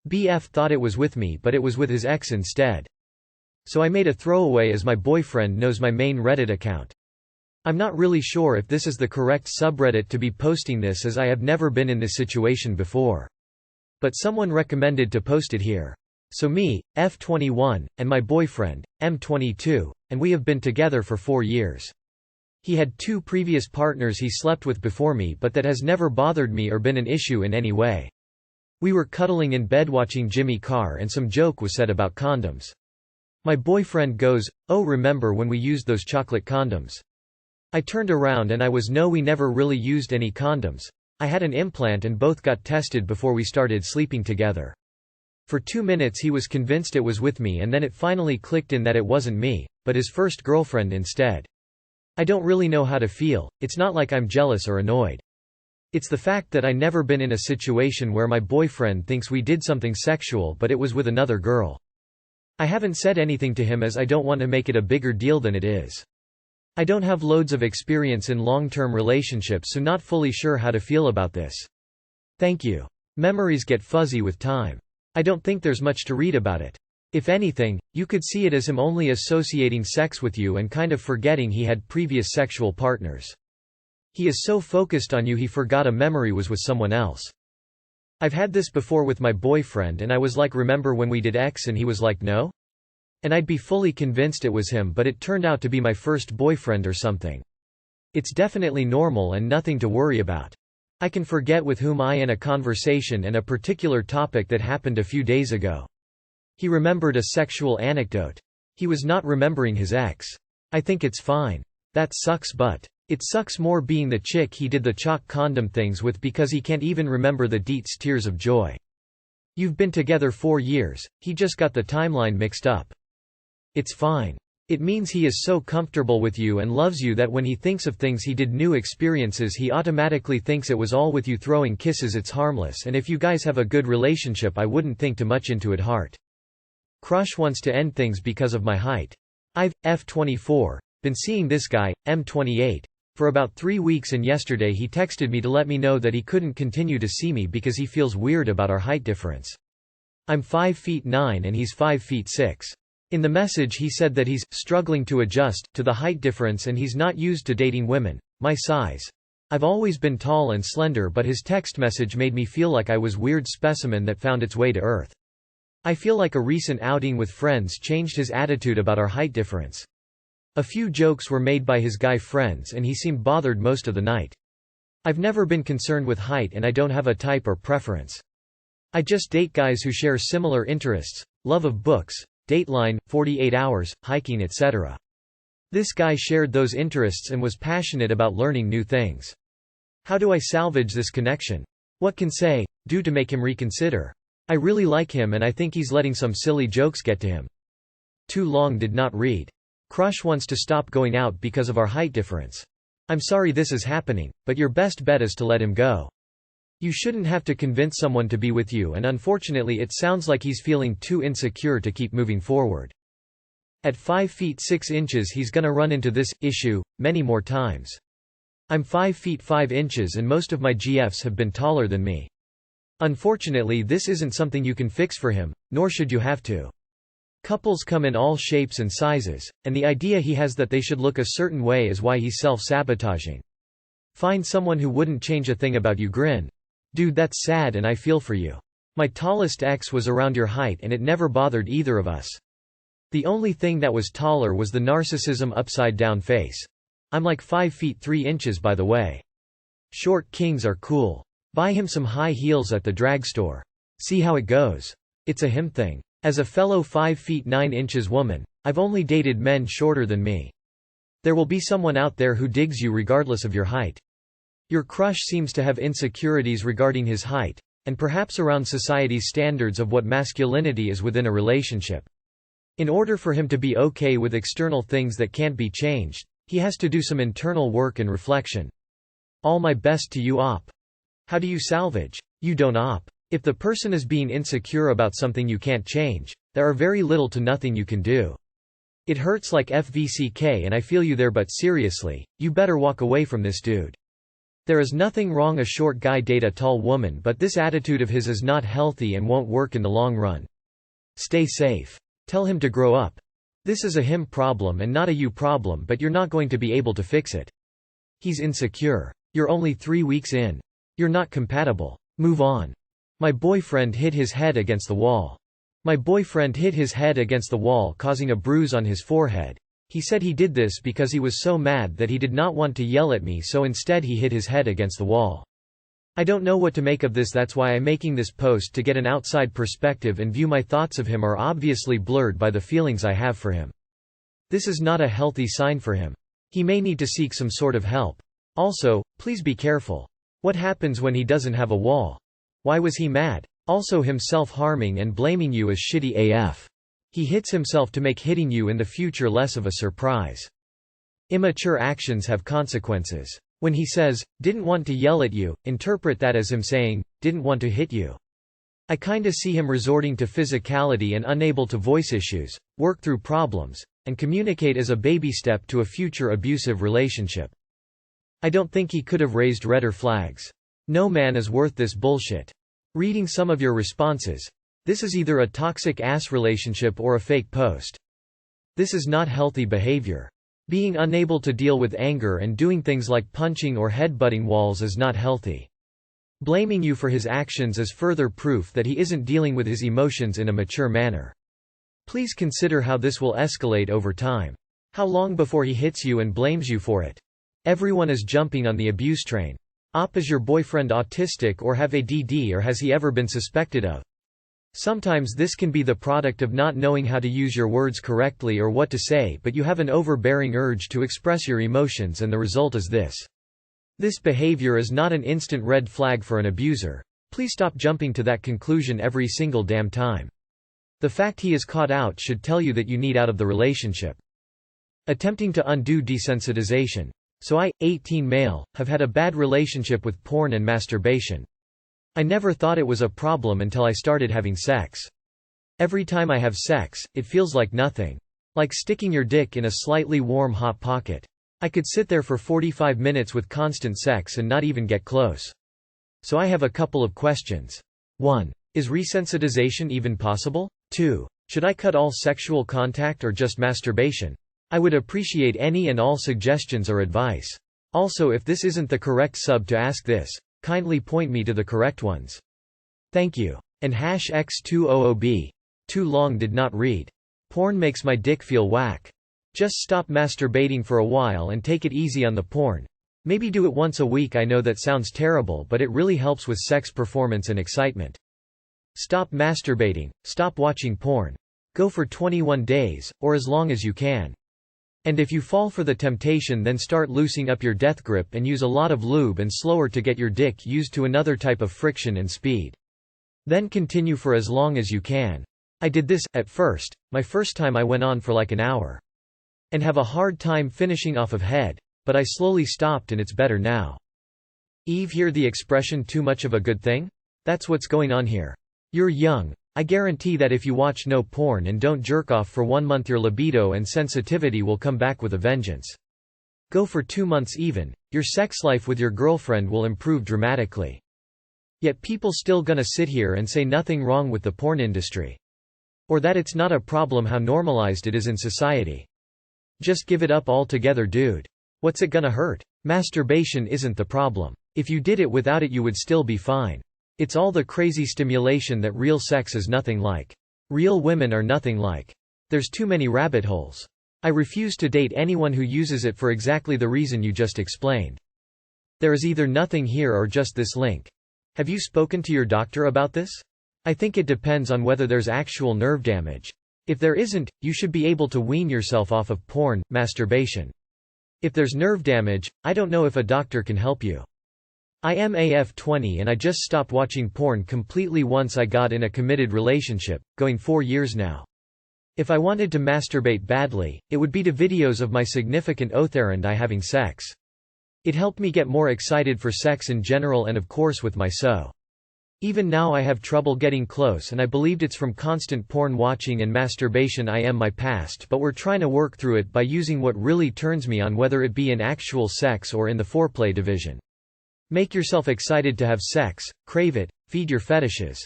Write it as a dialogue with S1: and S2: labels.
S1: BF thought it was with me but it was with his ex instead. So I made a throwaway as my boyfriend knows my main Reddit account. I'm not really sure if this is the correct subreddit to be posting this as I have never been in this situation before. But someone recommended to post it here. So me, F21, and my boyfriend, M22, and we have been together for 4 years. He had 2 previous partners he slept with before me but that has never bothered me or been an issue in any way. We were cuddling in bed watching Jimmy Carr and some joke was said about condoms. My boyfriend goes, "Oh, remember when we used those chocolate condoms?" I turned around and I was, "No, we never really used any condoms. I had an implant and both got tested before we started sleeping together." For 2 minutes he was convinced it was with me and then it finally clicked in that it wasn't me, but his first girlfriend instead. I don't really know how to feel. It's not like I'm jealous or annoyed. It's the fact that I never been in a situation where my boyfriend thinks we did something sexual but it was with another girl. I haven't said anything to him as I don't want to make it a bigger deal than it is. I don't have loads of experience in long-term relationships, so not fully sure how to feel about this. Thank you. Memories get fuzzy with time. I don't think there's much to read about it. If anything, you could see it as him only associating sex with you and kind of forgetting he had previous sexual partners. He is so focused on you he forgot a memory was with someone else. I've had this before with my boyfriend and I was like, "Remember when we did X?" and he was like, "No?" And I'd be fully convinced it was him but it turned out to be my first boyfriend or something. It's definitely normal and nothing to worry about. I can forget with whom I in a conversation and a particular topic that happened a few days ago. He remembered a sexual anecdote. He was not remembering his ex. I think it's fine. That sucks, but it sucks more being the chick he did the chalk condom things with because he can't even remember the deets tears of joy. You've been together 4 years, he just got the timeline mixed up. It's fine. It means he is so comfortable with you and loves you that when he thinks of things he did, new experiences, he automatically thinks it was all with you throwing kisses. It's harmless and if you guys have a good relationship I wouldn't think too much into it. Heart. Crush wants to end things because of my height. I've, F24, been seeing this guy, M28, for about 3 weeks and yesterday he texted me to let me know that he couldn't continue to see me because he feels weird about our height difference. I'm 5'9" and he's 5'6". In the message he said that he's struggling to adjust to the height difference and he's not used to dating women my size. I've always been tall and slender but his text message made me feel like I was weird specimen that found its way to Earth. I feel like a recent outing with friends changed his attitude about our height difference. A few jokes were made by his guy friends and he seemed bothered most of the night. I've never been concerned with height and I don't have a type or preference. I just date guys who share similar interests, love of books, Dateline, 48 Hours, hiking, etc. This guy shared those interests and was passionate about learning new things. How do I salvage this connection? What can say, do to make him reconsider? I really like him and I think he's letting some silly jokes get to him. Too long did not read. Crush wants to stop going out because of our height difference. I'm sorry this is happening, but your best bet is to let him go. You shouldn't have to convince someone to be with you and unfortunately it sounds like he's feeling too insecure to keep moving forward. At 5 feet 6 inches he's gonna run into this issue many more times. I'm 5 feet 5 inches and most of my GFs have been taller than me. Unfortunately this isn't something you can fix for him, nor should you have to. Couples come in all shapes and sizes, and the idea he has that they should look a certain way is why he's self-sabotaging. Find someone who wouldn't change a thing about you. Grin. Dude, that's sad and I feel for you. My tallest ex was around your height and it never bothered either of us. The only thing that was taller was the narcissism upside down face. I'm like 5 feet 3 inches by the way. Short kings are cool. Buy him some high heels at the drugstore. See how it goes. It's a him thing. As a fellow 5 feet 9 inches woman, I've only dated men shorter than me. There will be someone out there who digs you regardless of your height. Your crush seems to have insecurities regarding his height, and perhaps around society's standards of what masculinity is within a relationship. In order for him to be okay with external things that can't be changed, he has to do some internal work and reflection. All my best to you, op. How do you salvage? You don't op. If the person is being insecure about something you can't change, there are very little to nothing you can do. It hurts like FVCK and I feel you there, but seriously, you better walk away from this dude. There is nothing wrong a short guy date a tall woman, but this attitude of his is not healthy and won't work in the long run. Stay safe. Tell him to grow up. This is a him problem and not a you problem, but you're not going to be able to fix it. He's insecure. You're only 3 weeks in. You're not compatible. Move on. My boyfriend hit his head against the wall. My boyfriend hit his head against the wall, causing a bruise on his forehead. He said he did this because he was so mad that he did not want to yell at me, so instead he hit his head against the wall. I don't know what to make of this. That's why I'm making this post, to get an outside perspective and view. My thoughts of him are obviously blurred by the feelings I have for him. This is not a healthy sign for him. He may need to seek some sort of help. Also, please be careful. What happens when he doesn't have a wall? Why was he mad? Also, him self-harming and blaming you is shitty AF. He hits himself to make hitting you in the future less of a surprise. Immature actions have consequences. When he says, "Didn't want to yell at you," interpret that as him saying, "Didn't want to hit you." I kinda see him resorting to physicality and unable to voice issues, work through problems, and communicate as a baby step to a future abusive relationship. I don't think he could have raised redder flags. No man is worth this bullshit. Reading some of your responses. This is either a toxic ass relationship or a fake post. This is not healthy behavior. Being unable to deal with anger and doing things like punching or headbutting walls is not healthy. Blaming you for his actions is further proof that he isn't dealing with his emotions in a mature manner. Please consider how this will escalate over time. How long before he hits you and blames you for it? Everyone is jumping on the abuse train. Is your boyfriend autistic or have ADD, or has he ever been suspected of? Sometimes this can be the product of not knowing how to use your words correctly or what to say, but you have an overbearing urge to express your emotions, and the result is this. This behavior is not an instant red flag for an abuser. Please stop jumping to that conclusion every single damn time. The fact he is caught out should tell you that you need out of the relationship. Attempting to undo desensitization. So I, 18 male, have had a bad relationship with porn and masturbation. I never thought it was a problem until I started having sex. Every time I have sex, it feels like nothing. Like sticking your dick in a slightly warm hot pocket. I could sit there for 45 minutes with constant sex and not even get close. So I have a couple of questions. 1. Is resensitization even possible? 2. Should I cut all sexual contact or just masturbation? I would appreciate any and all suggestions or advice. Also, if this isn't the correct sub to ask this, kindly point me to the correct ones. Thank you. And #X200B. Too long did not read. Porn makes my dick feel whack. Just stop masturbating for a while and take it easy on the porn. Maybe do it once a week. I know that sounds terrible, but it really helps with sex performance and excitement. Stop masturbating, stop watching porn. Go for 21 days, or as long as you can. And if you fall for the temptation, then start loosening up your death grip and use a lot of lube and slower to get your dick used to another type of friction and speed. Then continue for as long as you can. I did this, at first, my first time I went on for like an hour. And have a hard time finishing off of head, but I slowly stopped and it's better now. Eve, hear the expression too much of a good thing? That's what's going on here. You're young. I guarantee that if you watch no porn and don't jerk off for 1 month, your libido and sensitivity will come back with a vengeance. Go for 2 months even, your sex life with your girlfriend will improve dramatically. Yet people still gonna sit here and say nothing wrong with the porn industry. Or that it's not a problem how normalized it is in society. Just give it up altogether, dude. What's it gonna hurt? Masturbation isn't the problem. If you did it without it, you would still be fine. It's all the crazy stimulation that real sex is nothing like. Real women are nothing like. There's too many rabbit holes. I refuse to date anyone who uses it for exactly the reason you just explained. There is either nothing here or just this link. Have you spoken to your doctor about this? I think it depends on whether there's actual nerve damage. If there isn't, you should be able to wean yourself off of porn, masturbation. If there's nerve damage, I don't know if a doctor can help you. I am AF20 and I just stopped watching porn completely once I got in a committed relationship, going 4 years now. If I wanted to masturbate badly, it would be to videos of my significant other and I having sex. It helped me get more excited for sex in general and of course with my so. Even now I have trouble getting close and I believed it's from constant porn watching and masturbation. I am my past, but we're trying to work through it by using what really turns me on, whether it be in actual sex or in the foreplay division. Make yourself excited to have sex, crave it, feed your fetishes.